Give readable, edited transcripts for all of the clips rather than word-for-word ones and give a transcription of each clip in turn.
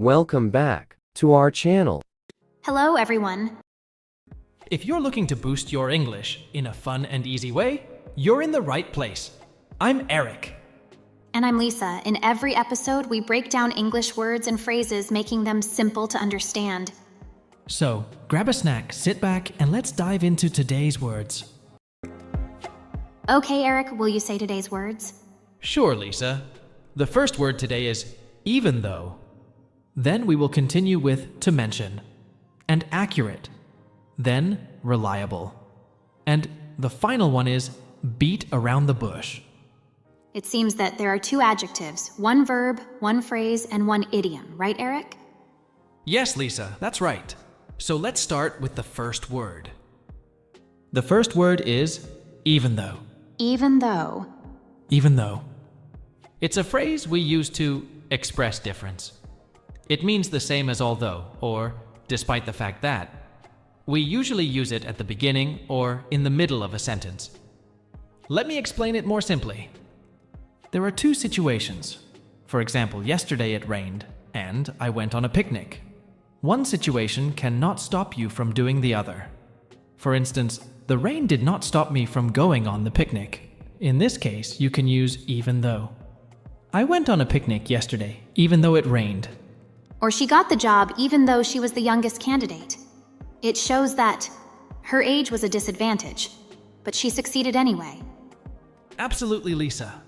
Welcome back to our channel. Hello, everyone. If you're looking to boost your English in a fun and easy way, you're in the right place. I'm Eric. And I'm Lisa. In every episode, we break down English words and phrases, making them simple to understand. So, grab a snack, sit back, and let's dive into today's words. Okay, Eric, will you say today's words? Sure, Lisa. The first word today is even though. Then we will continue with to mention, and accurate, then reliable. And the final one is beat around the bush. It seems that there are two adjectives, one verb, one phrase, and one idiom, right, Eric? Yes, Lisa, that's right. So let's start with the first word. The first word is even though. Even though. Even though. It's a phrase we use to express difference. It means the same as although, or despite the fact that. We usually use it at the beginning or in the middle of a sentence. Let me explain it more simply. There are two situations. For example, yesterday it rained, and I went on a picnic. One situation cannot stop you from doing the other. For instance, the rain did not stop me from going on the picnic. In this case, you can use even though. I went on a picnic yesterday, even though it rained. Or she got the job even though she was the youngest candidate. It shows that her age was a disadvantage, but she succeeded anyway. Absolutely, Lisa.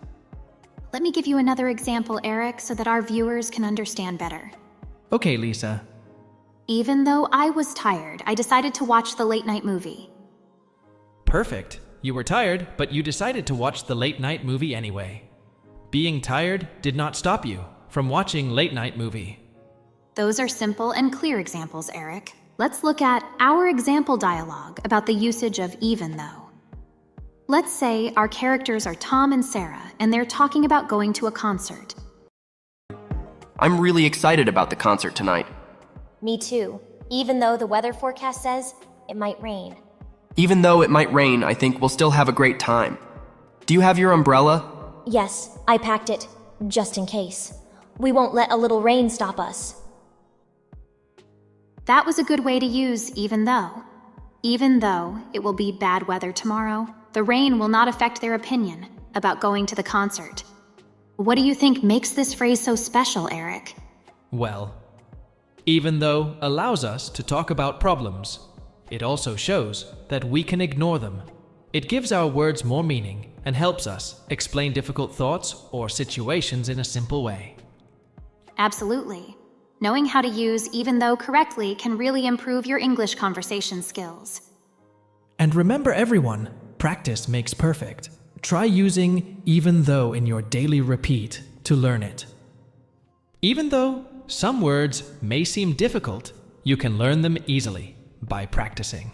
Let me give you another example, Eric, so that our viewers can understand better. Okay, Lisa. Even though I was tired, I decided to watch the late-night movie. Perfect. You were tired, but you decided to watch the late-night movie anyway. Being tired did not stop you from watching late-night movie. Those are simple and clear examples, Eric. Let's look at our example dialogue about the usage of even though. Let's say our characters are Tom and Sarah, and they're talking about going to a concert. I'm really excited about the concert tonight. Me too, even though the weather forecast says it might rain. Even though it might rain, I think we'll still have a great time. Do you have your umbrella? Yes, I packed it, just in case. We won't let a little rain stop us. That was a good way to use even though. Even though it will be bad weather tomorrow, the rain will not affect their opinion about going to the concert. What do you think makes this phrase so special, Eric? Well, even though allows us to talk about problems, it also shows that we can ignore them. It gives our words more meaning and helps us explain difficult thoughts or situations in a simple way. Absolutely. Knowing how to use even though correctly can really improve your English conversation skills. And remember everyone, practice makes perfect. Try using even though in your daily repeat to learn it. Even though some words may seem difficult, you can learn them easily by practicing.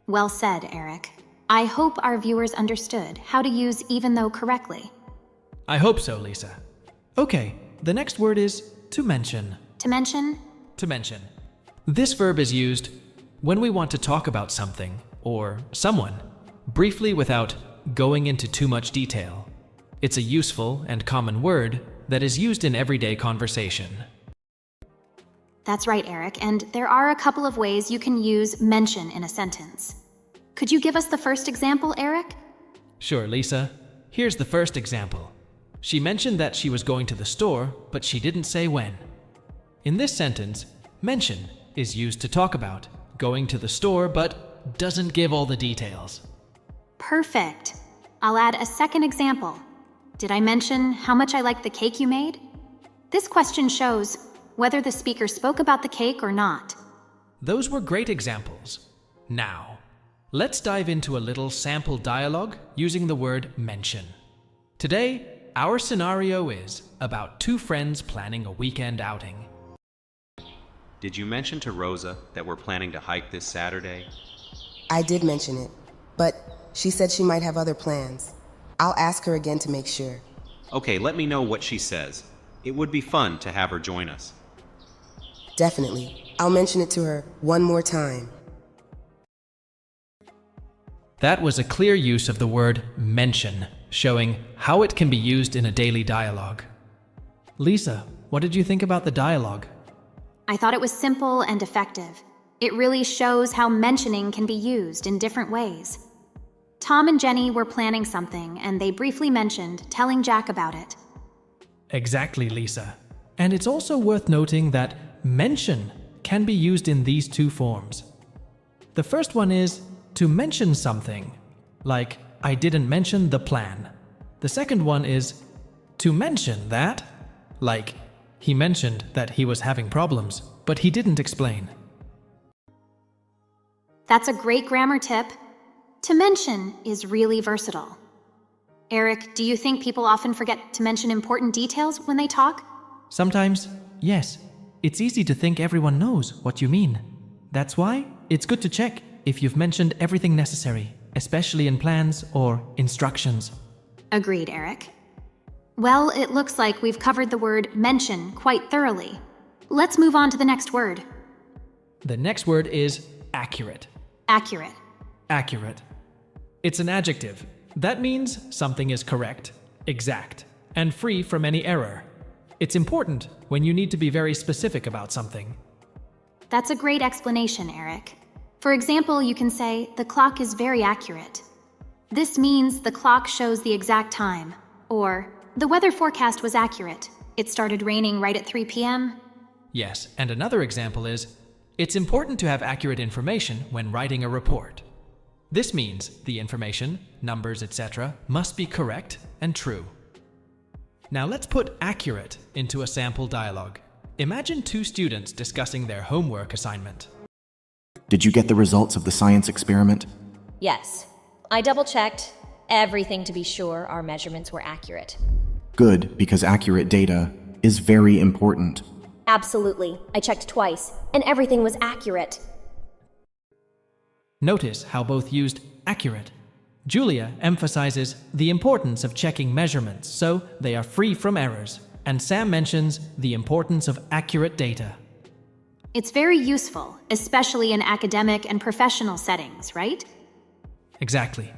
Well said, Eric. I hope our viewers understood how to use even though correctly. I hope so, Lisa. Okay, the next word is to mention. To mention? To mention. This verb is used when we want to talk about something or someone briefly without going into too much detail. It's a useful and common word that is used in everyday conversation. That's right, Eric, and there are a couple of ways you can use mention in a sentence. Could you give us the first example, Eric? Sure, Lisa. Here's the first example. She mentioned that she was going to the store, but she didn't say when. In this sentence, mention is used to talk about going to the store, but doesn't give all the details. Perfect. I'll add a second example. Did I mention how much I liked the cake you made? This question shows whether the speaker spoke about the cake or not. Those were great examples. Now, let's dive into a little sample dialogue using the word mention. Today, our scenario is about two friends planning a weekend outing. Did you mention to Rosa that we're planning to hike this Saturday? I did mention it, but she said she might have other plans. I'll ask her again to make sure. Okay, let me know what she says. It would be fun to have her join us. Definitely. I'll mention it to her one more time. That was a clear use of the word mention, showing how it can be used in a daily dialogue. Lisa, what did you think about the dialogue? I thought it was simple and effective. It really shows how mentioning can be used in different ways. Tom and Jenny were planning something, and they briefly mentioned telling Jack about it. Exactly, Lisa. And it's also worth noting that mention can be used in these two forms. The first one is to mention something, like I didn't mention the plan. The second one is to mention that, like he mentioned that he was having problems, but he didn't explain. That's a great grammar tip. To mention is really versatile. Eric, do you think people often forget to mention important details when they talk? Sometimes, yes. It's easy to think everyone knows what you mean. That's why it's good to check if you've mentioned everything necessary, especially in plans or instructions. Agreed, Eric. Well, it looks like we've covered the word mention quite thoroughly. Let's move on to the next word. The next word is accurate. Accurate. Accurate. It's an adjective. That means something is correct, exact, and free from any error. It's important when you need to be very specific about something. That's a great explanation, Eric. For example, you can say, the clock is very accurate. This means the clock shows the exact time. Or, the weather forecast was accurate. It started raining right at 3 p.m. Yes, and another example is, it's important to have accurate information when writing a report. This means the information, numbers, etc., must be correct and true. Now let's put accurate into a sample dialogue. Imagine two students discussing their homework assignment. Did you get the results of the science experiment? Yes. I double-checked everything to be sure our measurements were accurate. Good, because accurate data is very important. Absolutely. I checked twice, and everything was accurate. Notice how both used accurate. Julia emphasizes the importance of checking measurements so they are free from errors, and Sam mentions the importance of accurate data. It's very useful, especially in academic and professional settings, right? Exactly.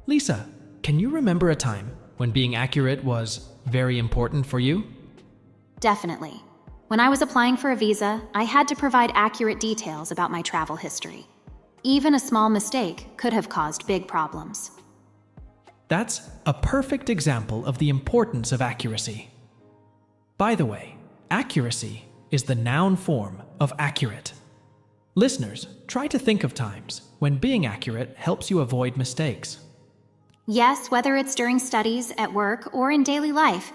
Lisa, can you remember a time when being accurate was very important for you? Definitely. When I was applying for a visa, I had to provide accurate details about my travel history. Even a small mistake could have caused big problems. That's a perfect example of the importance of accuracy. By the way, accuracy is the noun form of accurate. Listeners, try to think of times when being accurate helps you avoid mistakes. Yes, whether it's during studies, at work, or in daily life,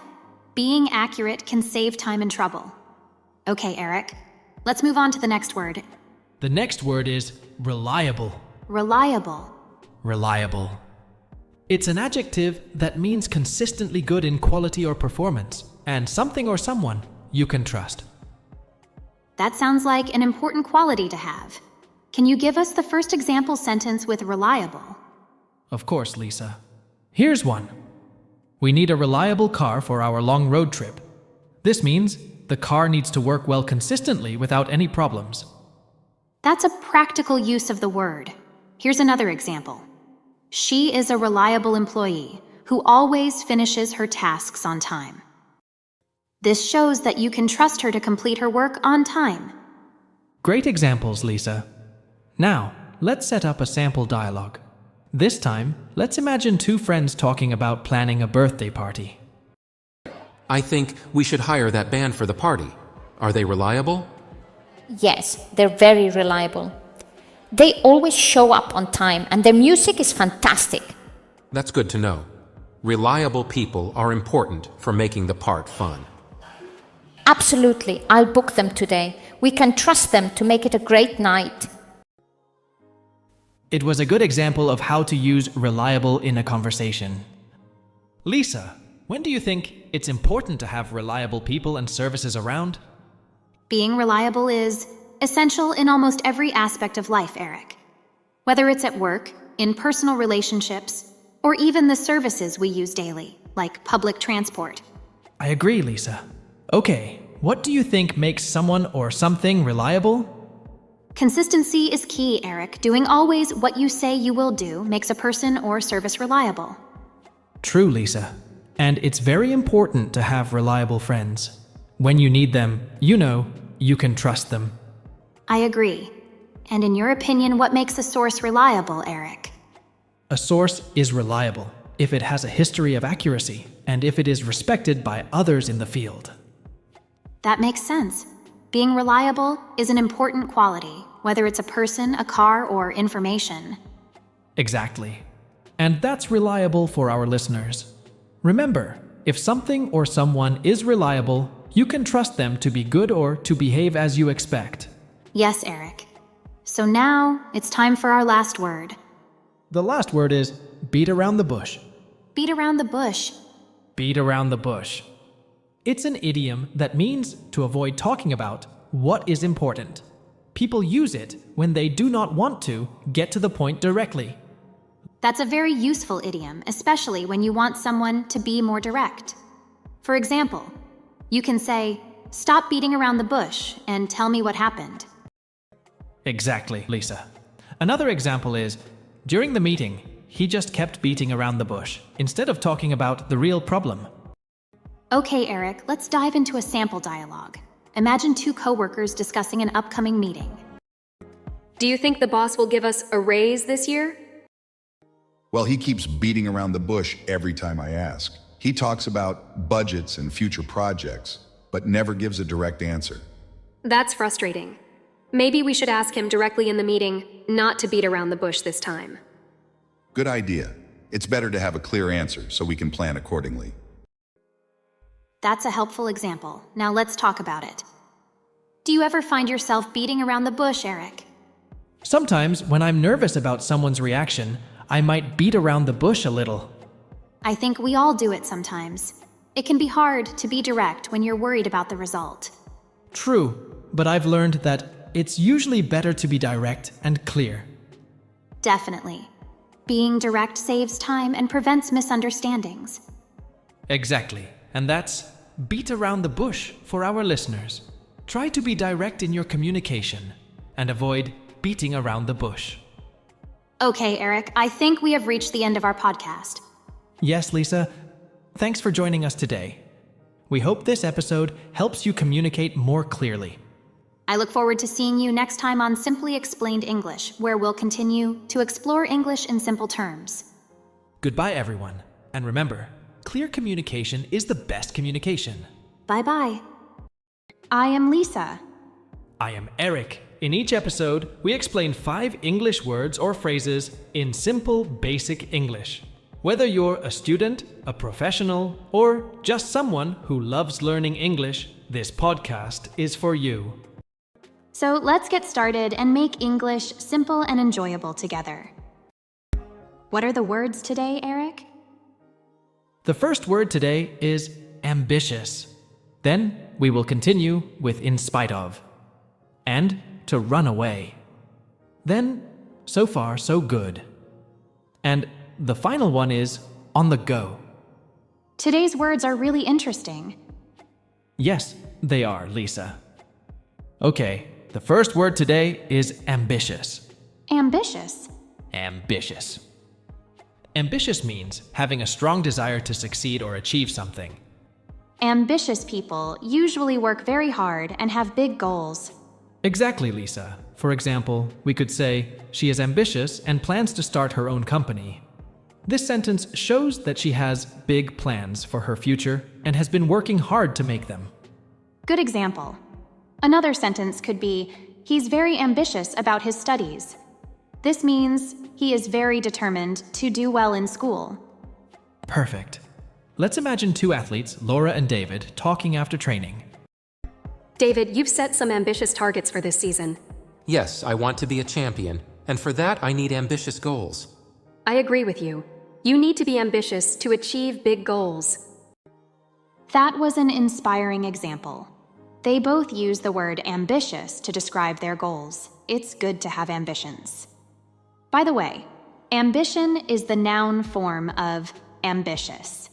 being accurate can save time and trouble. Okay, Eric, let's move on to the next word. The next word is reliable. Reliable. Reliable. It's an adjective that means consistently good in quality or performance, and something or someone you can trust. That sounds like an important quality to have. Can you give us the first example sentence with reliable? Of course, Lisa. Here's one. We need a reliable car for our long road trip. This means the car needs to work well consistently without any problems. That's a practical use of the word. Here's another example. She is a reliable employee who always finishes her tasks on time. This shows that you can trust her to complete her work on time. Great examples, Lisa. Now, let's set up a sample dialogue. This time, let's imagine two friends talking about planning a birthday party. I think we should hire that band for the party. Are they reliable? Yes, they're very reliable. They always show up on time and their music is fantastic. That's good to know. Reliable people are important for making the part fun. Absolutely, I'll book them today. We can trust them to make it a great night. It was a good example of how to use reliable in a conversation. Lisa, when do you think it's important to have reliable people and services around? Being reliable is essential in almost every aspect of life, Eric. Whether it's at work, in personal relationships, or even the services we use daily, like public transport. I agree, Lisa. Okay, what do you think makes someone or something reliable? Consistency is key, Eric. Doing always what you say you will do makes a person or service reliable. True, Lisa. And it's very important to have reliable friends. When you need them, you can trust them. I agree. And in your opinion, what makes a source reliable, Eric? A source is reliable if it has a history of accuracy and if it is respected by others in the field. That makes sense. Being reliable is an important quality, whether it's a person, a car, or information. Exactly. And that's reliable for our listeners. Remember, if something or someone is reliable, you can trust them to be good or to behave as you expect. Yes, Eric. So now it's time for our last word. The last word is beat around the bush. Beat around the bush. Beat around the bush. It's an idiom that means to avoid talking about what is important. People use it when they do not want to get to the point directly. That's a very useful idiom, especially when you want someone to be more direct. For example, you can say, "Stop beating around the bush and tell me what happened." Exactly, Lisa. Another example is, during the meeting, he just kept beating around the bush instead of talking about the real problem. Okay, Eric, let's dive into a sample dialogue. Imagine two coworkers discussing an upcoming meeting. Do you think the boss will give us a raise this year? Well, he keeps beating around the bush every time I ask. He talks about budgets and future projects, but never gives a direct answer. That's frustrating. Maybe we should ask him directly in the meeting not to beat around the bush this time. Good idea. It's better to have a clear answer so we can plan accordingly. That's a helpful example. Now let's talk about it. Do you ever find yourself beating around the bush, Eric? Sometimes, when I'm nervous about someone's reaction, I might beat around the bush a little. I think we all do it sometimes. It can be hard to be direct when you're worried about the result. True, but I've learned that it's usually better to be direct and clear. Definitely. Being direct saves time and prevents misunderstandings. Exactly, and that's beat around the bush for our listeners. Try to be direct in your communication and avoid beating around the bush. Okay, Eric, I think we have reached the end of our podcast. Yes, Lisa. Thanks for joining us today. We hope this episode helps you communicate more clearly. I look forward to seeing you next time on Simply Explained English, where we'll continue to explore English in simple terms. Goodbye, everyone. And remember, clear communication is the best communication. Bye-bye. I am Lisa. I am Eric. In each episode, we explain 5 English words or phrases in simple, basic English. Whether you're a student, a professional, or just someone who loves learning English, this podcast is for you. So let's get started and make English simple and enjoyable together. What are the words today, Eric? The first word today is ambitious. Then we will continue with in spite of. And to run away. Then, so far, so good. And the final one is on the go. Today's words are really interesting. Yes, they are, Lisa. Okay, the first word today is ambitious. Ambitious. Ambitious. Ambitious means having a strong desire to succeed or achieve something. Ambitious people usually work very hard and have big goals. Exactly, Lisa. For example, we could say, she is ambitious and plans to start her own company. This sentence shows that she has big plans for her future and has been working hard to make them. Good example. Another sentence could be, he's very ambitious about his studies. This means he is very determined to do well in school. Perfect. Let's imagine 2 athletes, Laura and David, talking after training. David, you've set some ambitious targets for this season. Yes, I want to be a champion, and for that I need ambitious goals. I agree with you. You need to be ambitious to achieve big goals. That was an inspiring example. They both use the word ambitious to describe their goals. It's good to have ambitions. By the way, ambition is the noun form of ambitious.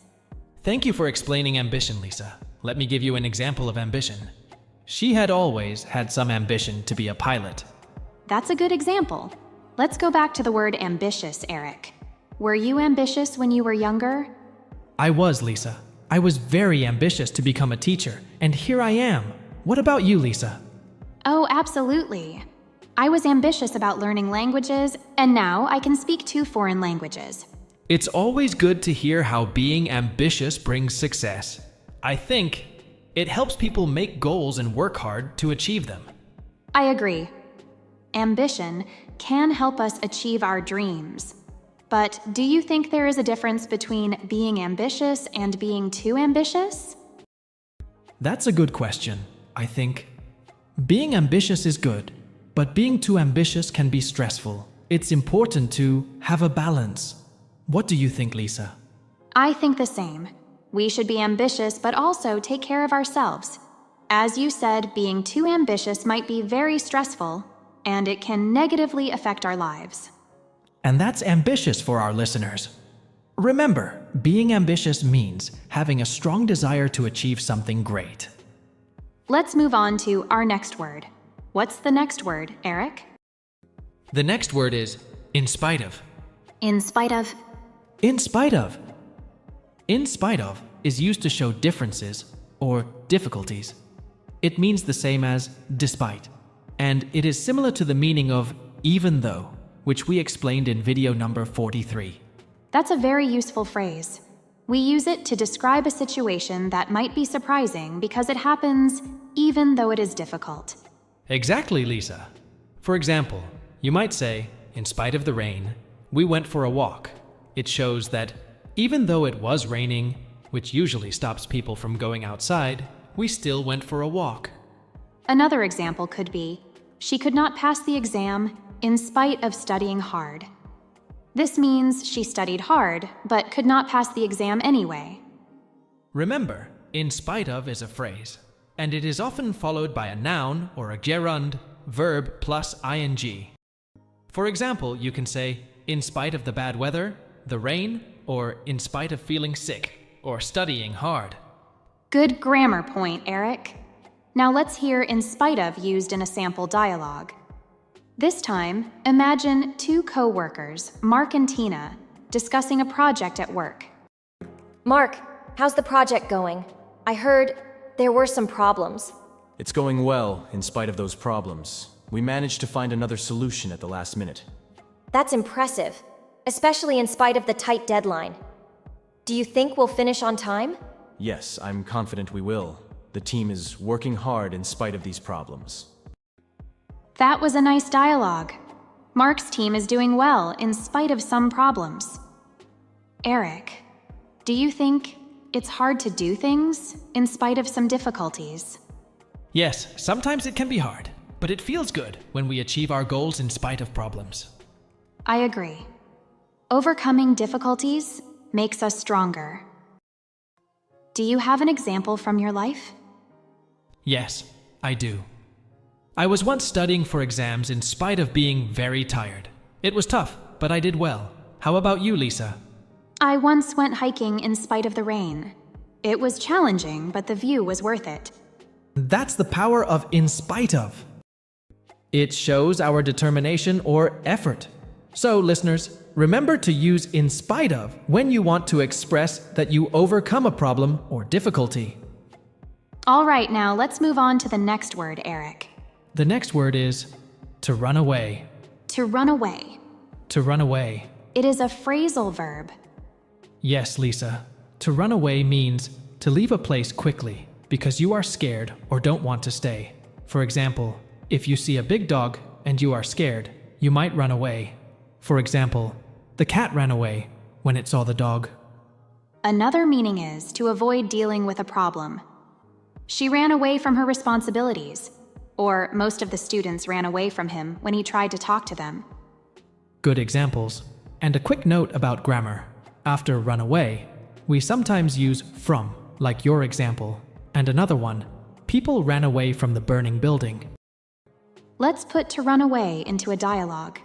Thank you for explaining ambition, Lisa. Let me give you an example of ambition. She had always had some ambition to be a pilot. That's a good example. Let's go back to the word ambitious, Eric. Were you ambitious when you were younger? I was, Lisa. I was very ambitious to become a teacher, and here I am. What about you, Lisa? Oh, absolutely. I was ambitious about learning languages, and now I can speak 2 foreign languages. It's always good to hear how being ambitious brings success. I think it helps people make goals and work hard to achieve them. I agree. Ambition can help us achieve our dreams. But do you think there is a difference between being ambitious and being too ambitious? That's a good question. I think being ambitious is good, but being too ambitious can be stressful. It's important to have a balance. What do you think, Lisa? I think the same. We should be ambitious but also take care of ourselves. As you said, being too ambitious might be very stressful, and it can negatively affect our lives. And that's ambitious for our listeners. Remember, being ambitious means having a strong desire to achieve something great. Let's move on to our next word. What's the next word, Eric? The next word is in spite of. In spite of. In spite of. In spite of is used to show differences or difficulties. It means the same as despite, and it is similar to the meaning of even though, which we explained in video number 43. That's a very useful phrase. We use it to describe a situation that might be surprising because it happens even though it is difficult. Exactly, Lisa. For example, you might say, in spite of the rain, we went for a walk. It shows that even though it was raining, which usually stops people from going outside, we still went for a walk. Another example could be, she could not pass the exam in spite of studying hard. This means she studied hard, but could not pass the exam anyway. Remember, in spite of is a phrase, and it is often followed by a noun or a gerund, verb plus ing. For example, you can say, in spite of the bad weather, the rain, or in spite of feeling sick, or studying hard. Good grammar point, Eric. Now let's hear in spite of used in a sample dialogue. This time, imagine 2 co-workers, Mark and Tina, discussing a project at work. Mark, how's the project going? I heard there were some problems. It's going well, in spite of those problems. We managed to find another solution at the last minute. That's impressive, especially in spite of the tight deadline. Do you think we'll finish on time? Yes, I'm confident we will. The team is working hard in spite of these problems. That was a nice dialogue. Mark's team is doing well in spite of some problems. Eric, do you think it's hard to do things in spite of some difficulties? Yes, sometimes it can be hard, but it feels good when we achieve our goals in spite of problems. I agree. Overcoming difficulties makes us stronger. Do you have an example from your life? Yes, I do. I was once studying for exams in spite of being very tired. It was tough, but I did well. How about you, Lisa? I once went hiking in spite of the rain. It was challenging, but the view was worth it. That's the power of in spite of. It shows our determination or effort. So, listeners, remember to use in spite of when you want to express that you overcome a problem or difficulty. All right, now let's move on to the next word, Eric. The next word is to run away. To run away. To run away. It is a phrasal verb. Yes, Lisa. To run away means to leave a place quickly because you are scared or don't want to stay. For example, if you see a big dog and you are scared, you might run away. For example, the cat ran away when it saw the dog. Another meaning is to avoid dealing with a problem. She ran away from her responsibilities, or most of the students ran away from him when he tried to talk to them. Good examples. And a quick note about grammar. After run away, we sometimes use from, like your example. And another one, people ran away from the burning building. Let's put to run away into a dialogue.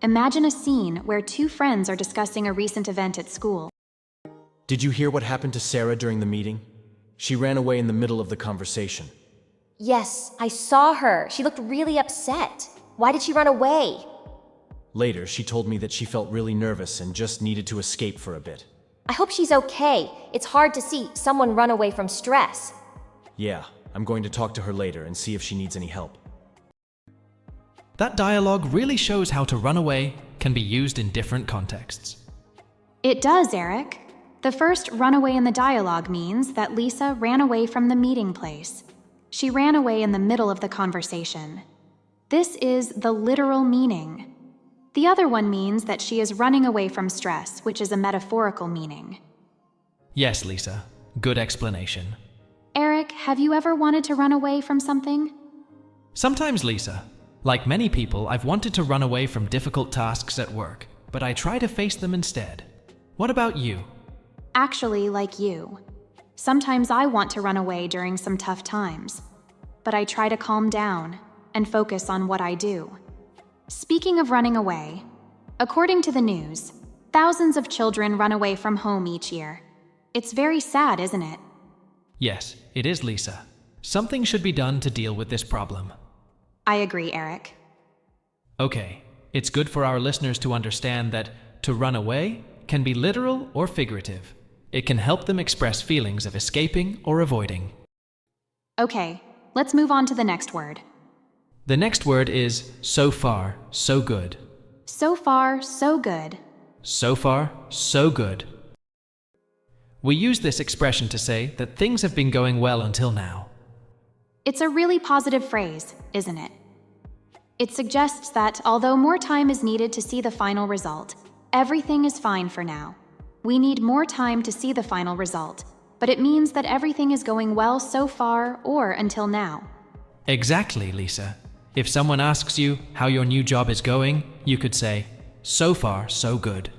Imagine a scene where 2 friends are discussing a recent event at school. Did you hear what happened to Sarah during the meeting? She ran away in the middle of the conversation. Yes, I saw her. She looked really upset. Why did she run away? Later, she told me that she felt really nervous and just needed to escape for a bit. I hope she's okay. It's hard to see someone run away from stress. Yeah, I'm going to talk to her later and see if she needs any help. That dialogue really shows how to run away can be used in different contexts. It does, Eric. The first run away in the dialogue means that Lisa ran away from the meeting place. She ran away in the middle of the conversation. This is the literal meaning. The other one means that she is running away from stress, which is a metaphorical meaning. Yes, Lisa. Good explanation. Eric, have you ever wanted to run away from something? Sometimes, Lisa. Like many people, I've wanted to run away from difficult tasks at work, but I try to face them instead. What about you? Actually, like you. Sometimes I want to run away during some tough times, but I try to calm down and focus on what I do. Speaking of running away, according to the news, thousands of children run away from home each year. It's very sad, isn't it? Yes, it is, Lisa. Something should be done to deal with this problem. I agree, Eric. Okay, it's good for our listeners to understand that to run away can be literal or figurative. It can help them express feelings of escaping or avoiding. Okay, let's move on to the next word. The next word is so far, so good. So far, so good. So far, so good. We use this expression to say that things have been going well until now. It's a really positive phrase, isn't it? It suggests that although more time is needed to see the final result, everything is fine for now. We need more time to see the final result, but it means that everything is going well so far or until now. Exactly, Lisa. If someone asks you how your new job is going, you could say, so far, so good.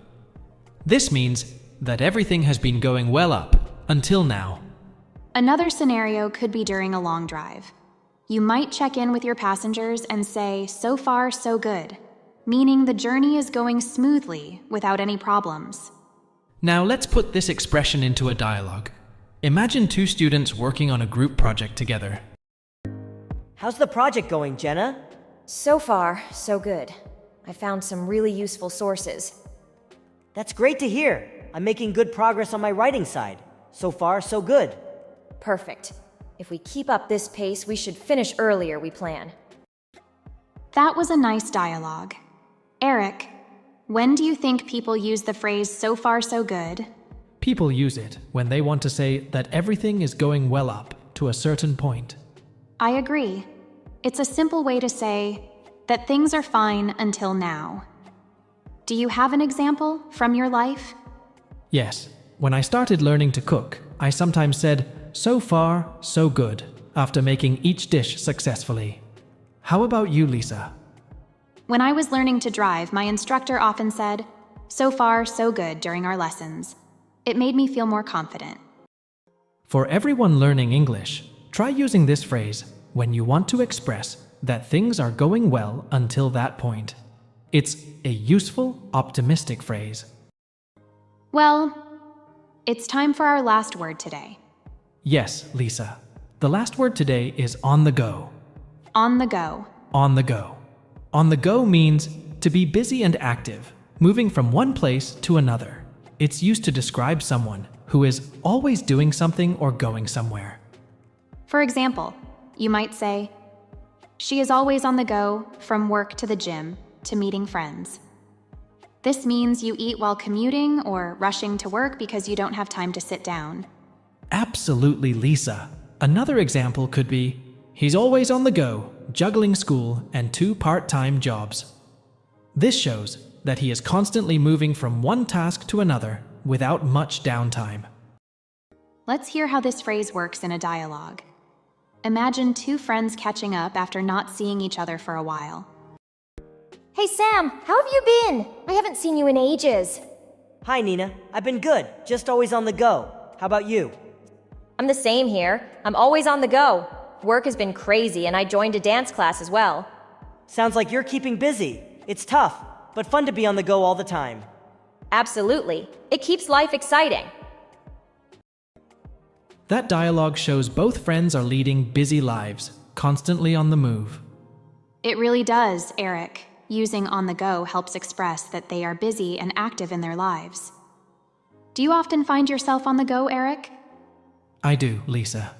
This means that everything has been going well up until now. Another scenario could be during a long drive. You might check in with your passengers and say, so far, so good, meaning the journey is going smoothly without any problems. Now let's put this expression into a dialogue. Imagine two students working on a group project together. How's the project going, Jenna? So far, so good. I found some really useful sources. That's great to hear. I'm making good progress on my writing side. So far, so good. Perfect. If we keep up this pace, we should finish earlier, we plan. That was a nice dialogue. Eric, when do you think people use the phrase so far so good? People use it when they want to say that everything is going well up to a certain point. I agree. It's a simple way to say that things are fine until now. Do you have an example from your life? Yes. When I started learning to cook, I sometimes said, so far, so good, after making each dish successfully. How about you, Lisa? When I was learning to drive, my instructor often said, so far, so good during our lessons. It made me feel more confident. For everyone learning English, try using this phrase when you want to express that things are going well until that point. It's a useful, optimistic phrase. Well, it's time for our last word today. Yes, Lisa. The last word today is on the go. On the go. On the go. On the go means to be busy and active, moving from one place to another. It's used to describe someone who is always doing something or going somewhere. For example, you might say, she is always on the go from work to the gym to meeting friends. This means you eat while commuting or rushing to work because you don't have time to sit down. Absolutely, Lisa. Another example could be, he's always on the go, juggling school and 2 part-time jobs. This shows that he is constantly moving from one task to another without much downtime. Let's hear how this phrase works in a dialogue. Imagine 2 friends catching up after not seeing each other for a while. Hey Sam, how have you been? I haven't seen you in ages. Hi Nina, I've been good, just always on the go. How about you? I'm the same here. I'm always on the go. Work has been crazy and I joined a dance class as well. Sounds like you're keeping busy. It's tough, but fun to be on the go all the time. Absolutely. It keeps life exciting. That dialogue shows both friends are leading busy lives, constantly on the move. It really does, Eric. Using on the go helps express that they are busy and active in their lives. Do you often find yourself on the go, Eric? I do, Lisa.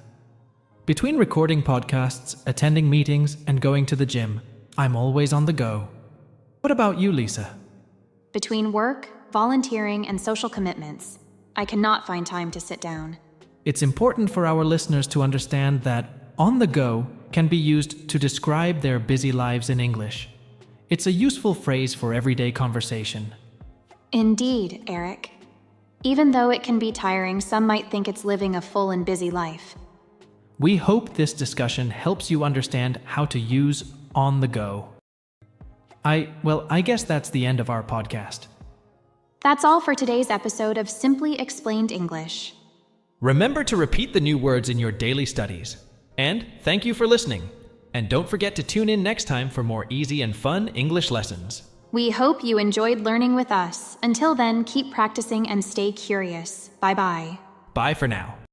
Between recording podcasts, attending meetings, and going to the gym, I'm always on the go. What about you, Lisa? Between work, volunteering, and social commitments, I cannot find time to sit down. It's important for our listeners to understand that on the go can be used to describe their busy lives in English. It's a useful phrase for everyday conversation. Indeed, Eric. Even though it can be tiring, some might think it's living a full and busy life. We hope this discussion helps you understand how to use on the go. I guess that's the end of our podcast. That's all for today's episode of Simply Explained English. Remember to repeat the new words in your daily studies. And thank you for listening. And don't forget to tune in next time for more easy and fun English lessons. We hope you enjoyed learning with us. Until then, keep practicing and stay curious. Bye-bye. Bye for now.